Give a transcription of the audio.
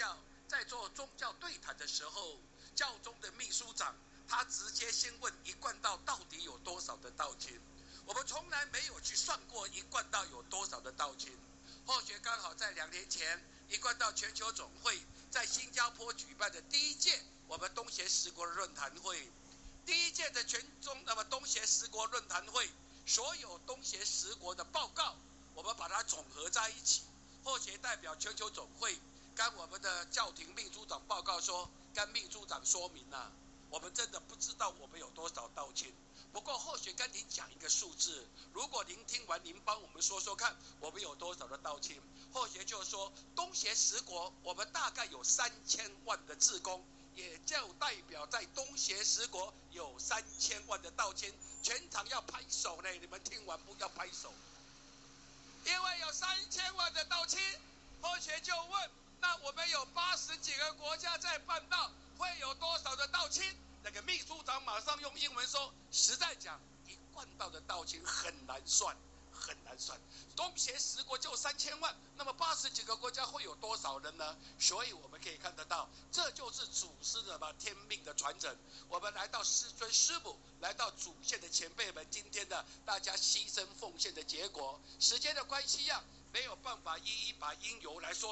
教在做宗教对谈的时候，教宗的秘书长他直接先问一贯道到底有多少的道亲。我们从来没有去算过一贯道有多少的道亲。或许刚好在2年前，一贯道全球总会在新加坡举办的第一届我们东协10国论坛会，第一届的东协10国论坛会，所有东协10国的报告，我们把它总合在一起。或许代表全球总会跟我们的教廷秘书长报告说，跟秘书长说明啊，我们真的不知道我们有多少道亲。不过或许跟您讲一个数字，如果您听完，您帮我们说说看，我们有多少的道亲？或许就是说，东协10国，我们大概有3000万的志工，也就代表在东协10国有3000万的道亲。全场要拍手呢，你们听完不要拍手，因为有3000万的道亲。或许就问，那我们有80几个国家在办道，会有多少的道亲？那个秘书长马上用英文说，实在讲，一贯道的道亲很难算，很难算。东协10国就3000万，那么80几个国家会有多少人呢？所以我们可以看得到，这就是祖师的天命的传承。我们来到师尊师母，来到祖先的前辈们，今天的大家牺牲奉献的结果。时间的关系没有办法一一把因由来说。